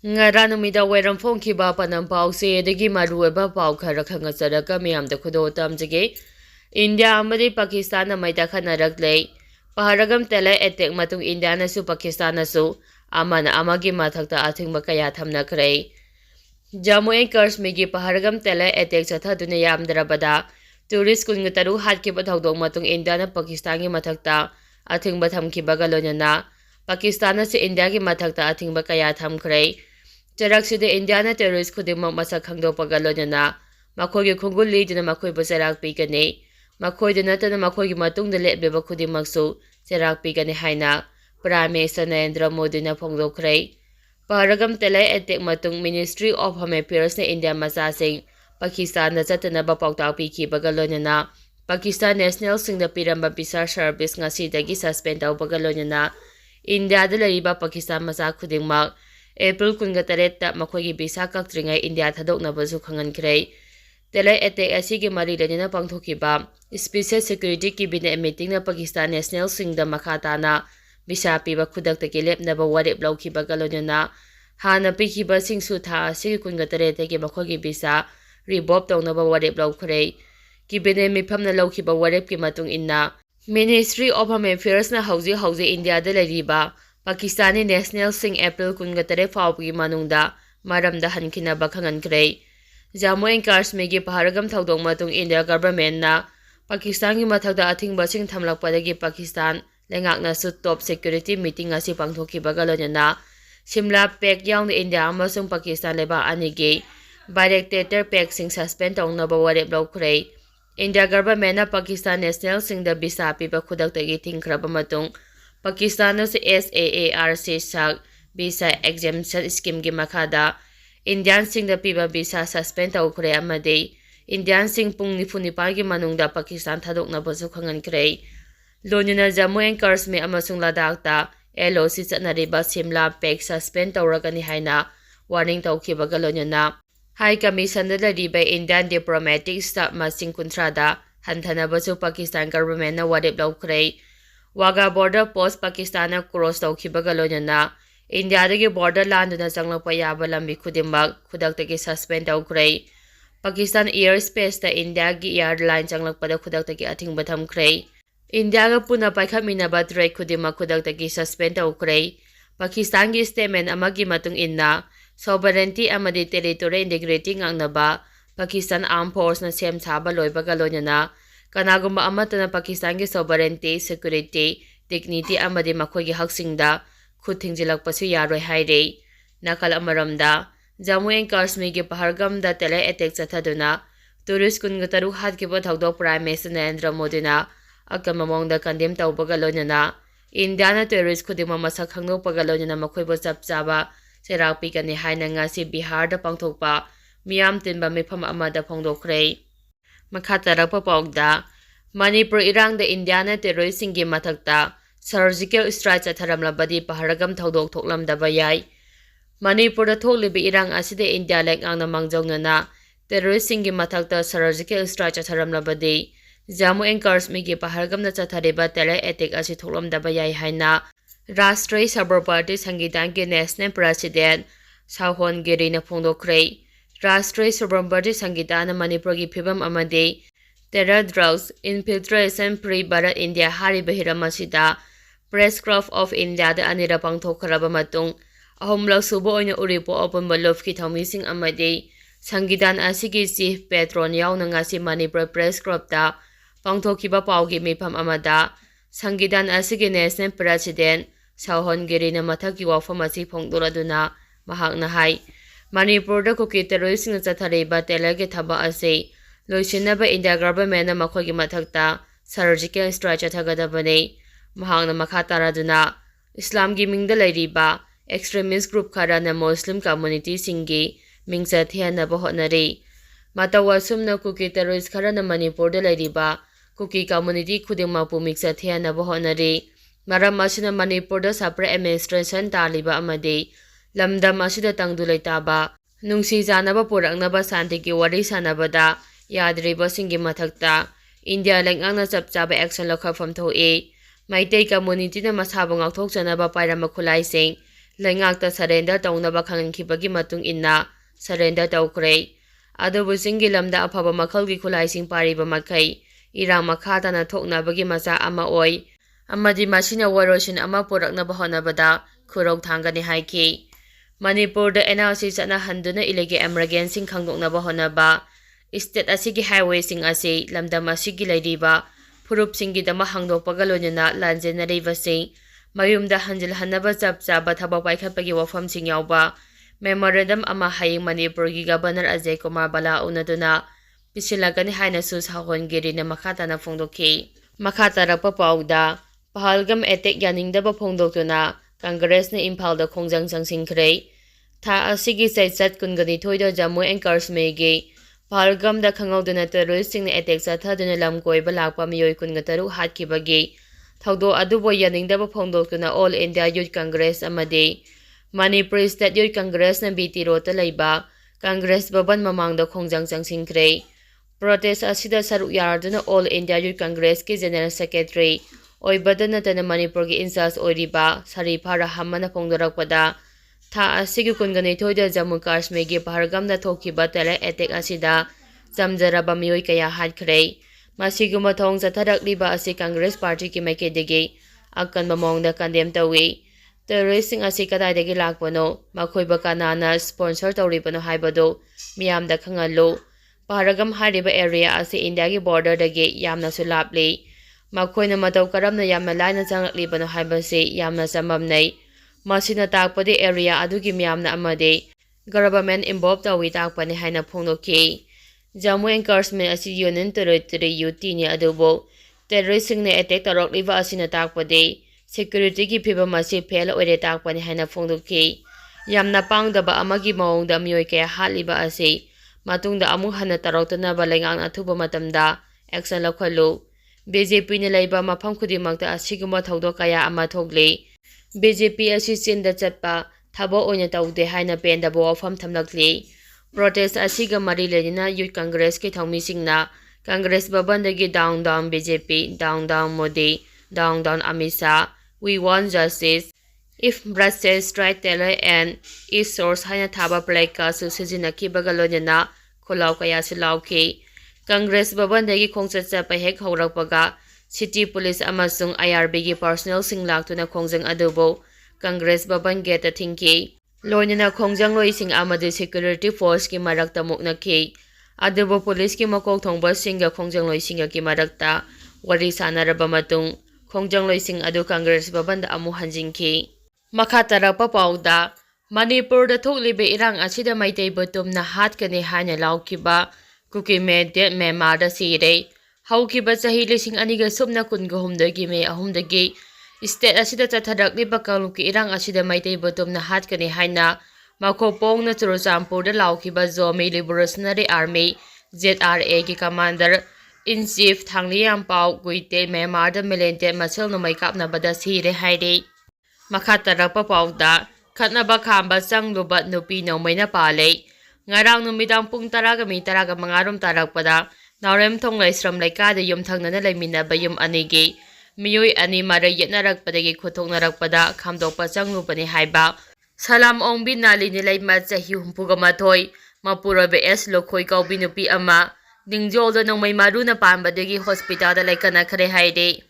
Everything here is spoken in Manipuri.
Ngara numida weram phongkhiba panam pause degi marueba pau khara khangasaraka miyamda khudo tamjage India amadi Pakistan maida khanarakle paharagam tele attack matung India nasu Pakistan nasu amana amagi mathakta athingba kaya thamnakre Jammu and Kashmir gi paharagam tele attack chatha duna yamdrabada tourist kungataru hatkiba thodong matung India na Pakistan gi mathakta athingba thamkhiba galonana Pakistan se India gi mathakta athingba kaya thamkre Charakside India na terrorist khudimak masak khangdokpaga loinana makhoigi khungul liduna makhoibu charak pikani makhoida natana makhoigi matungda lepleba khudimaksu charak pikani haina Prime Minister Narendra Modi na phongdokkhre paharagam telai attack matung Ministry of Home Affairs na India masasing Pakistan na chatanaba pautak pikhibaga loinana Pakistan National singda piramba visa service ngasidagi suspend tawbaga loinana India da lariba Pakistan masa khudimak April 18 ta makhoigi visa kaktringai India thadoknabasu khangankhrei telai attack asigi mari lenina pangthokiba special security cabinet meeting na Pakistan National singda makhatana visa piba khudaktagi lepnaba warep laukhiba galonana hana pikhiba singsu tha asigi 18 tagi makhoigi visa revoke tawnaba warep laukhrei cabinet mifamna laukhiba warep ki matung inna Ministry of Home Affairs na hauji India da lariba Pakistani National Sing April 18 faubgi manungda maramda hankinaba khangankhrei Jammu and Kashmir gi paharagam thodong matung India government na Pakistan gi mathakda athingba sing thamlakpadagi Pakistan lengakna su top security meeting asi pangthokiba galonana Shimla Pack yaung India amasung Pakistan leba anigi director pack sing suspend tawnaba warep laukhrei India government na Pakistan National Sing da visa piba khudaktagi thingkhraba matung Pakistan na SAARC sak visa exemption scheme gi makhada Indian sing da piba visa suspend tawkhre amade Indian sing pung nifunipa gi manungda Pakistan thadokna basu khangankhrei lonina Jammu and Kashmir amasung Ladakh ta LOC chatnariba Shimla Pack suspend tawragani haina warning tawkhiba galonana High Commission da lariba Indian diplomatic staff masing kuntrada hanthana basu Pakistan government na warep laukhrei Wagah border post Pakistan na cross tawkhibaga loinana India dagi border landuna changlakpa yaba lambi khudimak khudaktagi suspend tawkhrei Pakistan airspace ta India gi airline changlakpada khudaktagi athingba thamkhrei India ga puna paikhaminaba trai khudimak khudaktagi suspend tawkhrei Pakistan gi statement amagi matung inna sovereignty amadi territory integrity ngangnaba Pakistan Armed Force na sem thaba loibaga loinana Kanagumba amatana Pakistan gi sovereignty, security, dignity amadi makhoigi haksingda khuthingjilakpasu yaroi hairei nakal amaramda Jammu and Kashmir gi pahargam da telai attack chathaduna tourist kungataru hatkiba thodok Prime Minister Narendra Modi na akamamongda condemn tawbaga loinana India na terrorist khudima masak khangnokpaga loinana makhoibo chapchaba cherak pikani haina ngasi Bihar da pangthokpa miyam tinba mifam amada phongdokhrei Makhatarapa paugda Manipur Erang da Indiana terrorist singi mathakta surgical strike chatharamlabadi paharagam thodok thoklamdaba yai Manipur da thokliba Erang asida India lengangna mangjongnana terrorist singi mathakta surgical strike chatharamlabadi Jammu and Kashmir gi paharagam na chathariba terror attack asi thoklamdaba yai haina Rashtriya Sabha Party Sangidan ki National President Sahon Giri na phongdokhrei Rashtriya Sabha Party Sangidan na Manipur gi phibam amade terror drugs infiltration pre Bharat India hariba hiramasida Press Club of India da anira pangthokhraba matung ahomlak suba oina uripo open balof ki thamising amade Sangidan asigi chief patron yauna ngasi Manipur Press Club ta pangthokhiba paugi mifam amada Sangidan asigi National President Sahon Giri na mathaki wafam asi phongdoraduna mahakna hai Manipur da kuki terrorist na chathariba telagi thaba ase loisinaba India government na makhoigi mathakta surgical strike chathagadabane mahakna makataraduna Islam gi mingda lairiba extremist group khara na Muslim community singi mingcha thianaba hotnari matawasumna kuki terrorist khara na Manipur da lairiba kuki community khudimapу mingcha thianaba hotnari maram asina Manipur da separate administration taliba amade lamdam asida tangdulai taba nungsi janaba puraknaba santiki wari sanabada yadriba singi mathakta India lengangna chapchaba action lokhafam thoe Meetei community na masabang ngakthok chanaba pairama khulai sing ꯂꯩꯉꯥꯛꯇ ꯁꯔꯦꯟꯗꯔ ꯇꯧꯅꯕ ꯈꯪꯍꯟꯈꯤꯕꯒꯤ ꯃꯇꯨꯡ ꯏꯟꯅ ꯁꯔꯦꯟꯗꯔ ꯇꯧꯈ꯭ꯔꯦ꯫ ꯑꯗꯨꯕꯨ ꯆꯤꯡꯒꯤ ꯂꯝꯗ ꯑꯐꯕ ꯃꯈꯜꯒꯤ ꯈꯨꯠꯂꯥꯏꯁꯤꯡ ꯄꯥꯏꯔꯤꯕ ꯃꯈꯩ ꯏꯔꯥꯡ ꯃꯈꯥ ꯇꯥꯅ ꯊꯣꯛꯅꯕꯒꯤ ꯃꯆꯥꯛ ꯑꯃ ꯑꯣꯏ ꯑꯃꯗꯤ ꯃꯁꯤꯅ ꯋꯥꯔꯣꯏꯁꯤꯟ ꯑꯃ ꯄꯨꯔꯛꯅꯕ ꯍꯣꯠꯅꯕꯗ ꯈꯨꯔꯧ ꯊꯥꯡꯒꯅꯤ ꯍꯥꯏꯈꯤ꯫ ꯃꯅꯤꯄꯨꯔꯗ NLC ꯆꯠꯅꯍꯟꯗꯨꯅ ꯏꯂꯤꯒꯦꯜ ꯏꯃꯤꯒ꯭ꯔꯦꯟꯠꯁꯤꯡ ꯈꯪꯗꯣꯛꯅꯕ ꯍꯣꯠꯅꯕ꯫ ꯁ꯭ꯇꯦꯠ ꯑꯁꯤꯒꯤ ꯍꯥꯏꯋꯦꯁꯤꯡ ꯑꯁꯤ ꯂꯝꯗꯝ ꯑꯁꯤꯒꯤ ꯂꯩꯔꯤꯕ ꯐꯨꯔꯨꯞꯁꯤꯡꯒꯤꯗꯃꯛ ꯍꯥꯡꯗꯣꯛꯄꯒ ꯂꯣꯏꯅꯅ ꯂꯥꯟꯖꯦꯟꯅꯔꯤꯕꯁꯤꯡ ꯃꯌꯨꯝꯗ ꯍꯟꯖꯤꯜꯍꯟꯅꯕ ꯆꯞ ꯆꯥꯕ ꯊꯕꯛ ꯄꯥꯏꯈꯠꯄꯒꯤ ꯋꯥꯐꯝꯁꯤꯡ ꯌꯥꯎꯕ ꯃꯦꯃꯣꯔꯦꯟꯗꯝ ꯑꯃ ꯍꯌꯦꯡ ꯃꯅꯤꯄꯨꯔꯒꯤ ꯒꯕꯔꯅꯔ ꯑꯖꯌ ꯀꯨꯃꯥꯔ ꯕꯥꯂꯥ ꯎꯅꯗꯨꯅ ꯄꯤꯁꯤꯜꯂꯛꯀꯅꯤ ꯍꯥꯏꯅꯁꯨ ꯁꯥꯍꯣꯟ ꯒꯤꯔꯤꯅ ꯃꯈꯥ ꯇꯥꯅ ꯐꯣꯡꯗꯣꯛꯈꯤ꯫ ꯃꯈꯥ ꯇꯥꯔꯛꯄ ꯄꯥꯎꯗ ꯄꯍꯜꯒꯝ ꯑꯦꯇꯦꯛ ꯌꯥꯅꯤꯡꯗꯕ ꯐꯣꯡꯗꯣꯛꯇꯨꯅ ꯀꯪꯒ꯭ꯔꯦꯁꯅ ꯏꯝꯐꯥꯜꯗ ꯈꯣꯡꯖꯪ ꯆꯪꯁꯤꯟꯈ꯭ꯔꯦ꯫ ꯊꯥ ꯑꯁꯤꯒꯤ ꯆꯩꯆꯠ 22ꯗ ꯖꯝꯃꯨ ꯑꯦꯟ ꯀꯁꯃꯤꯔꯒꯤ ꯄꯍꯜꯒꯝꯗ ꯈꯪꯍꯧꯗꯅ ꯇꯦꯔꯣꯔꯤꯁꯁꯤꯡꯅ ꯑꯦꯇꯦꯛ ꯆꯠꯊꯗꯨꯅ ꯂꯝ ꯀꯣꯏꯕ ꯂꯥꯛꯄ ꯃꯤꯑꯣꯏ 23 ꯍꯥꯠꯈꯤꯕꯒꯤ ꯊꯧꯗꯣꯛ ꯑꯗꯨꯕꯨ ꯌꯥꯅꯤꯡꯗꯕ ꯐꯣꯡꯗꯣꯛꯇꯨꯅ ꯑꯣꯜ ꯏꯟꯗꯤꯌꯥ ꯌꯨꯊ ꯀꯪꯒ꯭ꯔꯦꯁ ꯑꯃꯗꯤ ꯃꯅꯤꯄꯨꯔ ꯁ꯭ꯇꯦꯠ ꯌꯨꯊ ꯀꯪꯒ꯭ꯔꯦꯁꯅ BT ꯔꯣꯗꯇ ꯂꯩꯕ ꯀꯪꯒ꯭ꯔꯦꯁ ꯚꯕꯟ ꯃꯃꯥꯡꯗ ꯈꯣꯡꯖꯪ ꯆꯪꯁꯤꯟꯈ꯭ꯔꯦ꯫ ꯄ꯭ꯔꯣꯇꯦꯁ ꯑꯁꯤꯗ ꯁꯔꯨꯛ ꯌꯥꯗꯨꯅ ꯑꯣꯜ ꯏꯟꯗꯤꯌꯥ ꯌꯨꯊ ꯀꯪꯒ꯭ꯔꯦꯁꯀꯤ ꯖꯦꯅꯔꯦꯜ ꯁꯦꯀ꯭ꯔꯦꯇꯔꯤ ꯑꯣꯏꯕꯗ ꯅꯠꯇꯅ ꯃꯅꯤꯄꯨꯔꯒꯤ ꯏꯟꯆꯥꯔꯖ ꯑꯣꯏꯔꯤꯕ ꯁꯔꯤꯐꯥ ꯔꯍꯃꯟꯅ ꯐꯣꯡꯗꯣꯔꯛꯄꯗ ꯊꯥ ꯑꯁꯤꯒꯤ 22ꯗ ꯖꯝꯃꯨ ꯀꯁꯃꯤꯔꯒꯤ ꯄꯍꯜꯒꯝꯗ ꯊꯣꯛꯈꯤꯕ ꯇꯦꯔꯔ ꯑꯦꯇꯦꯛ ꯑꯁꯤꯗ ꯆꯝꯖꯔꯕ ꯃꯤꯑꯣꯏ ꯀꯌꯥ ꯍꯥꯠꯈ꯭ꯔꯦ꯫ ꯃꯁꯤꯒꯨꯝꯕ ꯊꯧꯑꯣꯡ ꯆꯠꯊꯔꯛꯂꯤꯕ ꯑꯁꯤ ꯀꯪꯒ꯭ꯔꯦꯁ ꯄꯥꯔꯇꯤꯒꯤ ꯃꯥꯏꯀꯩꯗꯒꯤ ꯑꯀꯟꯕ ꯃꯑꯣꯡꯗ ꯀꯟꯗꯦꯝ ꯇꯧꯏ꯫ ꯇꯦꯔꯣꯔꯤꯁꯁꯤꯡ ꯑꯁꯤ ꯀꯗꯥꯏꯗꯒꯤ ꯂꯥꯛꯄꯅꯣ, ꯃꯈꯣꯏꯕꯨ ꯀꯅꯥꯅ ꯁ꯭ꯄꯣꯟꯁꯔ ꯇꯧꯔꯤꯕꯅꯣ ꯍꯥꯏꯕꯗꯨ ꯃꯤꯌꯥꯝꯗ ꯈꯪꯍꯜꯂꯨ꯫ ꯄꯍꯜꯒꯝ ꯍꯥꯏꯔꯤꯕ ꯑꯦꯔꯤꯌꯥ ꯑꯁꯤ ꯏꯟꯗꯤꯌꯥꯒꯤ ꯕꯣꯔꯗꯔꯗꯒꯤ ꯌꯥꯝꯅꯁꯨ ꯂꯥꯞꯂꯤ꯫ ꯃꯈꯣꯏꯅ ꯃꯇꯧ ꯀꯔꯝꯅ ꯌꯥꯝꯅ ꯂꯥꯏꯅ ꯆꯪꯂꯛꯂꯤꯕꯅꯣ ꯍꯥꯏꯕꯁꯤ ꯌꯥꯝꯅ ꯆꯃꯝꯅꯩ꯫ ꯃꯁꯤꯅ ꯇꯥꯛꯄꯗꯤ ꯑꯦꯔꯤꯌꯥ ꯑꯗꯨꯒꯤ ꯃꯤꯌꯥꯝꯅ ꯑꯃꯗꯤ ꯒꯚꯔꯟꯃꯦꯟꯠ ꯏꯟꯚꯣꯜꯕ ꯇꯧꯏ ꯇꯥꯛꯄꯅꯤ ꯍꯥꯏꯅ ꯐꯣꯡꯗꯣꯛꯈꯤ꯫ ꯖꯝꯃꯨ ꯑꯦꯟ ꯀꯁꯃꯤꯔ ꯑꯁꯤ ꯌꯨꯅꯤꯌꯟ ꯇꯦꯔꯤꯇꯣꯔꯤ UTꯅꯤ ꯑꯗꯨꯕꯨ ꯇꯦꯔꯣꯔꯤꯁꯁꯤꯡꯅ ꯑꯦꯇꯦꯛ ꯇꯧꯔꯛꯂꯤꯕ ꯑꯁꯤꯅ ꯇꯥꯛꯄꯗꯤ ꯁꯦꯀ꯭ꯌꯨꯔꯤꯇꯤꯒꯤ ꯐꯤꯚꯝ ꯑꯁꯤ ꯐꯦꯜ ꯑꯣꯏꯔꯦ ꯇꯥꯛꯄꯅꯤ ꯍꯥꯏꯅ ꯐꯣꯡꯗꯣꯛꯈꯤ꯫ ꯌꯥꯝꯅ ꯄꯥꯡꯗꯕ ꯑꯃꯒꯤ ꯃꯑꯣꯡꯗ ꯃꯤꯑꯣꯏ ꯀꯌꯥ ꯍꯥꯠꯂꯤꯕ ꯑꯁꯤ ꯃꯇꯨꯡꯗ ꯑꯃꯨꯛ ꯍꯟꯅ ꯇꯧꯔꯛꯇꯅꯕ ꯂꯩꯉꯥꯛꯅ ꯑꯊꯨꯕ ꯃꯇꯝꯗ ꯑꯦꯛꯁꯟ ꯂꯧꯈꯠꯂꯨ꯫ BJPꯅ ꯂꯩꯕ ꯃꯐꯝ ꯈꯨꯗꯤꯡꯃꯛꯇ ꯑꯁꯤꯒꯨꯝꯕ ꯊꯧꯗꯣꯛ ꯀꯌꯥ ꯑꯃ ꯊꯣꯛꯂꯤ꯫ BJP ꯑꯁꯤ ꯆꯤꯟꯗ ꯆꯠꯄ ꯊꯕꯛ ꯑꯣꯏꯅ ꯇꯧꯗꯦ ꯍꯥꯏꯅ ꯄꯦꯟꯗꯕ ꯋꯥꯐꯝ ꯊꯝꯂꯛꯂꯤ꯫ ꯄ꯭ꯔꯣꯇꯦꯁ ꯑꯁꯤꯒ ꯃꯔꯤ ꯂꯩꯅꯅ ꯌꯨꯊ ꯀꯪꯒ꯭ꯔꯦꯁꯀꯤ ꯊꯧꯃꯤꯁꯤꯡꯅ ꯀꯪꯒ꯭ꯔꯦꯁ ꯚꯕꯟꯗꯒꯤ down down BJP, down down Modi, down down Amit Shah, we want justice, if bloodshed strike terror and its source ꯍꯥꯏꯅ ꯊꯥꯕ ꯄ꯭ꯂꯦꯀꯥꯔꯗꯁꯨ ꯁꯤꯖꯤꯟꯅꯈꯤꯕꯒ ꯂꯣꯏꯅꯅ ꯈꯣꯜꯂꯥꯎ ꯀꯌꯥꯁꯨ ꯂꯥꯎꯈꯤ꯫ ꯀꯪꯒ꯭ꯔꯦꯁ ꯚꯕꯟꯗꯒꯤ ꯈꯣꯡꯆꯠ ꯆꯠꯄ ꯍꯦꯛ ꯍꯧꯔꯛꯄꯒ ꯁꯤꯇꯤ ꯄꯨꯂꯤꯁ ꯑꯃꯁꯨꯡ IRBꯒꯤ ꯄꯔꯁꯣꯅꯦꯜꯁꯤꯡ ꯂꯥꯛꯇꯨꯅ ꯈꯣꯡꯖꯪ ꯑꯗꯨꯕꯨ ꯀꯪꯒ꯭ꯔꯦꯁ ꯚꯕꯟ ꯒꯦꯠꯇ ꯊꯤꯡꯈꯤ꯫ ꯂꯣꯏꯅꯅ ꯈꯣꯡꯖꯪꯂꯣꯏꯁꯤꯡ ꯑꯃꯗꯤ ꯁꯦꯀ꯭ꯌꯨꯔꯤꯇꯤ ꯐꯣꯔꯁꯀꯤ ꯃꯔꯛꯇ ꯃꯨꯛꯅꯈꯤ꯫ ꯑꯗꯨꯕꯨ ꯄꯨꯂꯤꯁꯀꯤ ꯃꯀꯣꯛ ꯊꯣꯡꯕꯁꯤꯡꯒ ꯈꯣꯡꯖꯪꯂꯣꯏꯁꯤꯡꯒꯒꯤ ꯃꯔꯛꯇ ꯋꯥꯔꯤ ꯁꯥꯅꯔꯕ ꯃꯇꯨꯡ ꯈꯣꯡꯖꯪꯂꯣꯏꯁꯤꯡ ꯑꯗꯨ ꯀꯪꯒ꯭ꯔꯦꯁ ꯚꯕꯟꯗ ꯑꯃꯨꯛ ꯍꯟꯖꯤꯟꯈꯤ꯫ ꯃꯈꯥ ꯇꯥꯔꯛꯄ ꯄꯥꯎꯗ ꯃꯅꯤꯄꯨꯔꯗ ꯊꯣꯛꯂꯤꯕ ꯏꯔꯥꯡ ꯑꯁꯤꯗ ꯃꯩꯇꯩꯕꯨ ꯇꯨꯝꯅ ꯍꯥꯠꯀꯅꯤ ꯍꯥꯏꯅ ꯂꯥꯎꯈꯤꯕ ꯀꯨꯀꯤ ꯃꯤꯂꯤꯇꯦꯟꯠ ꯃ꯭ꯌꯥꯟꯃꯥꯔꯗ ꯁꯤꯔꯦ꯫ ꯍꯧꯈꯤꯕ ꯆꯍꯤ 2023ꯒꯤ ꯃꯦ 3ꯗꯒꯤ ꯁ꯭ꯇꯦꯠ ꯑꯁꯤꯗ ꯆꯠꯊꯔꯛꯂꯤꯕ ꯀꯥꯡꯂꯨꯞꯀꯤ ꯏꯔꯥꯡ ꯑꯁꯤꯗ ꯃꯩꯇꯩꯕꯨ ꯇꯨꯝꯅ ꯍꯥꯠꯀꯅꯤ ꯍꯥꯏꯅ ꯃꯀꯣꯛ ꯆꯨꯔꯆꯥꯟꯄꯨꯔꯗ ꯂꯥꯎꯈꯤꯕ ꯖꯣꯃꯤ ꯂꯤꯕꯔꯦꯁꯅꯔꯤ ꯑꯥꯔꯃꯤ ZRAꯒꯤ ꯀꯃꯥꯟꯗꯔ ꯏꯟ ꯆꯤꯐ ꯊꯥꯡꯂꯤꯌꯥꯝꯄꯥꯎ ꯒꯨꯏꯇꯦ ꯃ꯭ꯌꯥꯟꯃꯥꯔꯗ ꯃꯤꯂꯤꯇꯦꯟꯠ ꯃꯁꯦꯜ ꯅꯣꯡꯃꯩ ꯀꯥꯞꯅꯕꯗ ꯁꯤꯔꯦ ꯍꯥꯏꯔꯤ꯫ ꯃꯈꯥ ꯇꯥꯔꯛꯄ ꯄꯥꯎꯗ ꯈꯠꯅꯕ ꯈꯥꯝꯕ ꯆꯪꯂꯨꯕ ꯅꯨꯄꯤ ꯅꯣꯡꯃꯩꯅ ꯄꯥꯜꯂꯦ꯫ ꯉꯔꯥꯡ ꯅꯨꯃꯤꯗꯥꯡ ꯄꯨꯡ 10:35 ꯇꯥꯔꯛꯄꯗ ꯅꯥꯎꯔꯦꯝꯊꯣꯡ ꯂꯥꯏꯁ꯭ꯔꯝ ꯂꯩꯀꯥꯏꯗ ꯌꯨꯝꯊꯪꯅꯅ ꯂꯩꯃꯤꯟꯅꯕ ꯌꯨꯝ ꯑꯅꯤꯒꯤ ꯃꯤꯑꯣꯏ ꯑꯅꯤ ꯃꯔꯩ ꯌꯦꯠꯅꯔꯛꯄꯗꯒꯤ ꯈꯨꯠꯊꯣꯛꯅꯔꯛꯄꯗ ꯈꯥꯝꯗꯣꯛꯄ ꯆꯪꯂꯨꯕꯅꯤ ꯍꯥꯏꯕ ꯁꯂꯥꯝ ꯑꯣꯡꯕꯤ ꯅꯥꯂꯤꯅꯤ ꯂꯩꯃ ꯆꯍꯤ 39, ꯃꯄꯨꯔꯣꯏꯕ S. ꯂꯨꯈꯣꯏ ꯀꯧꯕꯤ ꯅꯨꯄꯤ ꯑꯃ ꯅꯤꯡꯖꯣꯜꯗ ꯅꯣꯡꯃꯩ ꯃꯔꯨꯅ ꯄꯥꯟꯕꯗꯒꯤ ꯍꯣꯁꯄꯤꯇꯥꯜꯗ ꯂꯩꯈꯠꯅꯈ꯭ꯔꯦ ꯍꯥꯏꯔꯤ꯫